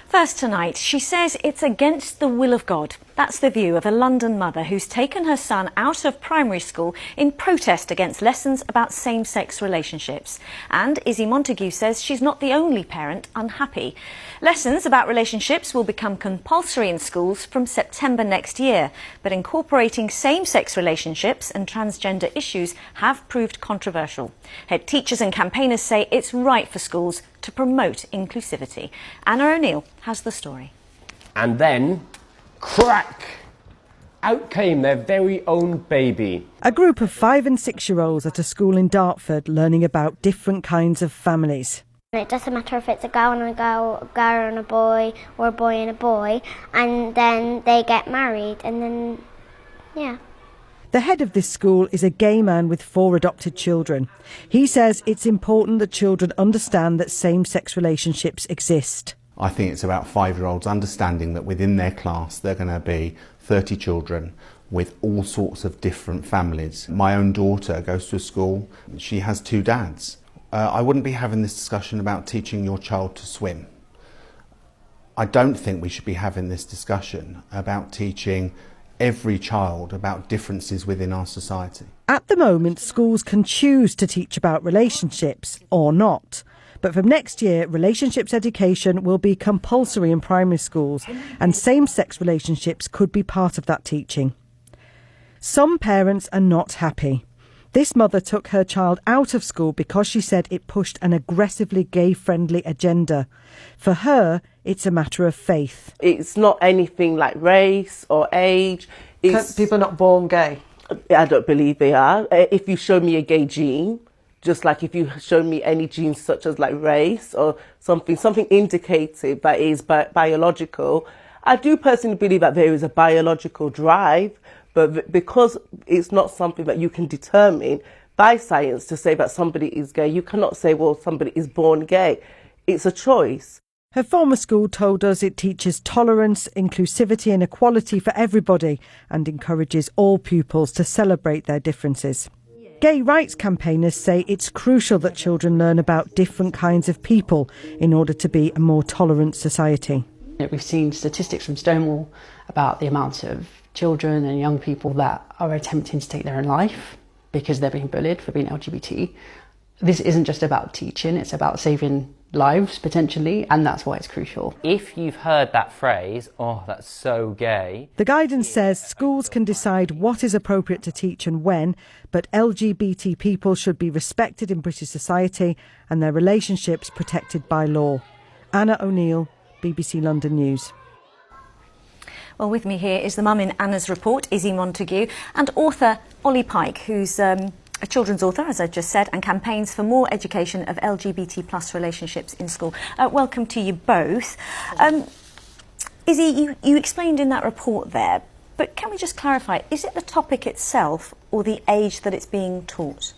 First tonight, she says it's against the will of God. That's the view of a London mother who's taken her son out of primary school in protest against lessons about same-sex relationships. And Izzy Montague says she's not the only parent unhappy. Lessons about relationships will become compulsory in schools from September next year. But incorporating same-sex relationships and transgender issues have proved controversial. Head teachers and campaigners say it's right for schools to promote inclusivity. Anna O'Neill has the story. And then, crack! Out came their very own baby. A group of 5- and 6-year-olds at a school in Dartford learning about different kinds of families. It doesn't matter if it's a girl and a girl and a boy, or a boy and a boy, and then they get married, and then, yeah. The head of this school is a gay man with 4 adopted children. He says it's important that children understand that same-sex relationships exist. I think it's about 5-year-olds understanding that within their class there are going to be 30 children with all sorts of different families. My own daughter goes to a school, she has 2 dads. I wouldn't be having this discussion about teaching your child to swim. I don't think we should be having this discussion about teaching every child about differences within our society. At the moment, schools can choose to teach about relationships or not. But from next year, relationships education will be compulsory in primary schools, and same-sex relationships could be part of that teaching. Some parents are not happy. This mother took her child out of school because she said it pushed an aggressively gay-friendly agenda. For her, it's a matter of faith. It's not anything like race or age. People are not born gay? I don't believe they are. If you show me a gay gene, just like if you show me any genes such as like race or something indicative that is biological, I do personally believe that there is a biological drive, but because it's not something that you can determine by science to say that somebody is gay, you cannot say, well, somebody is born gay. It's a choice. Her former school told us it teaches tolerance, inclusivity and equality for everybody and encourages all pupils to celebrate their differences. Gay rights campaigners say it's crucial that children learn about different kinds of people in order to be a more tolerant society. We've seen statistics from Stonewall about the amount of children and young people that are attempting to take their own life because they're being bullied for being LGBT. This isn't just about teaching, it's about saving lives potentially, and that's why it's crucial. If you've heard that phrase, oh, that's so gay. The guidance says schools can decide what is appropriate to teach and when, but LGBT people should be respected in British society and their relationships protected by law. Anna O'Neill, BBC London News. Well, with me here is the mum in Anna's report, Izzy Montague, and author Ollie Pike, who's a children's author, as I just said, and campaigns for more education of LGBT plus relationships in school. Welcome to you both. Izzy, you explained in that report there, but can we just clarify, is it the topic itself or the age that it's being taught?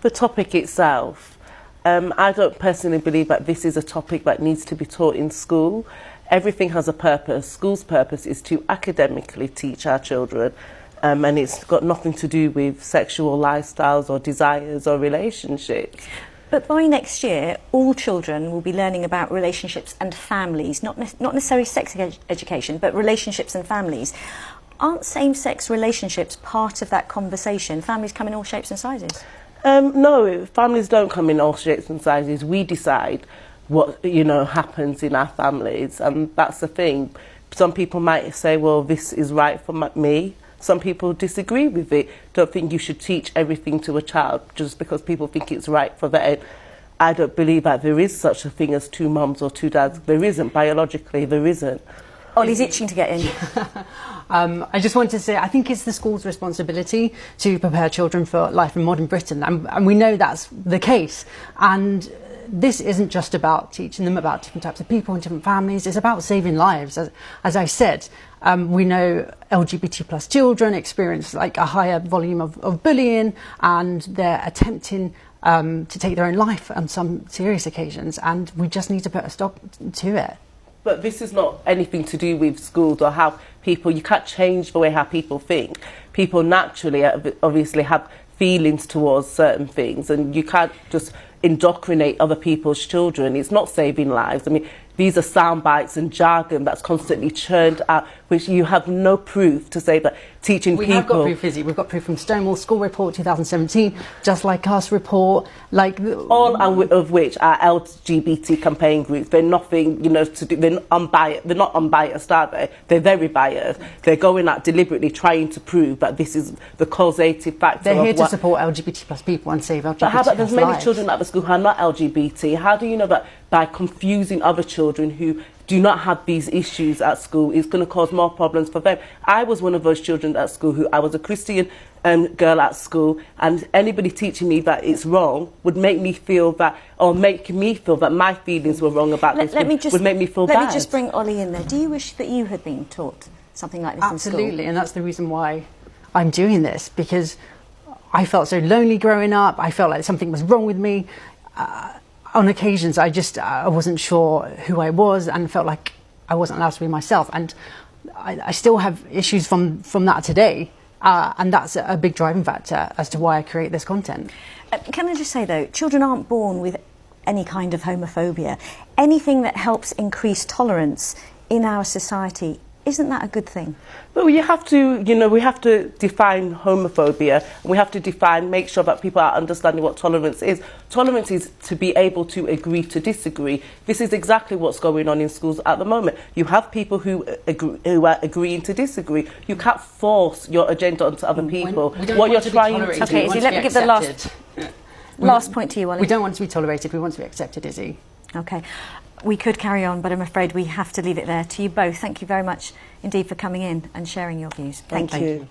The topic itself. I don't personally believe that this is a topic that needs to be taught in school. Everything has a purpose. School's purpose is to academically teach our children, and it's got nothing to do with sexual lifestyles or desires or relationships. But by next year, all children will be learning about relationships and families, not necessarily sex education, but relationships and families. Aren't same-sex relationships part of that conversation? Families come in all shapes and sizes. No, families don't come in all shapes and sizes. We decide what happens in our families, and that's the thing. Some people might say, well, this is right for me. Some people disagree with it. Don't think you should teach everything to a child just because people think it's right for them. I don't believe that there is such a thing as 2 mums or 2 dads. There isn't. Biologically, there isn't. Ollie's itching to get in. I just want to say, I think it's the school's responsibility to prepare children for life in modern Britain, and we know that's the case. And this isn't just about teaching them about different types of people and different families, it's about saving lives. As I said, we know LGBT plus children experience like a higher volume of bullying, and they're attempting to take their own life on some serious occasions, and we just need to put a stop to it. But this is not anything to do with schools or how people, you can't change the way how people think. People naturally obviously have feelings towards certain things, and you can't just indoctrinate other people's children. It's not saving lives. I mean, these are sound bites and jargon that's constantly churned out, which you have no proof to say that teaching We people... have got proof, Izzy. We've got proof from Stonewall School Report 2017, Just Like Us report, like... All of which are LGBT campaign groups. They're nothing, you know, to do... They're unbiased. They're not unbiased, are they? They're very biased. They're going out deliberately trying to prove that this is the causative factor. They're here to support LGBT plus people and save LGBT But how about there's many lives. children at the school who are not LGBT? How do you know that by confusing other children who do not have these issues at school is going to cause more problems for them? I was one of those children at school who I was a Christian girl at school, and anybody teaching me that it's wrong would make me feel that, or make me feel that my feelings were wrong about this, would make me feel bad. Let me just bring Ollie in there. Do you wish that you had been taught something like this in school? Absolutely, and that's the reason why I'm doing this, because I felt so lonely growing up. I felt like something was wrong with me. On occasions, I wasn't sure who I was and felt like I wasn't allowed to be myself. And I still have issues from that today. And that's a big driving factor as to why I create this content. Can I just say, though, children aren't born with any kind of homophobia. Anything that helps increase tolerance in our society, isn't that a good thing? Well, you have to, you know, we have to define homophobia, and we have to make sure that people are understanding what tolerance is. Tolerance is to be able to agree to disagree. This is exactly what's going on in schools at the moment. You have people who are agreeing to disagree. You can't force your agenda onto other people. What you're trying to do. Okay, Izzy, let me give the last point to you, Ollie. We don't want to be tolerated, we want to be accepted, Izzy. Okay. We could carry on, but I'm afraid we have to leave it there. To you both, thank you very much indeed for coming in and sharing your views. Thank you.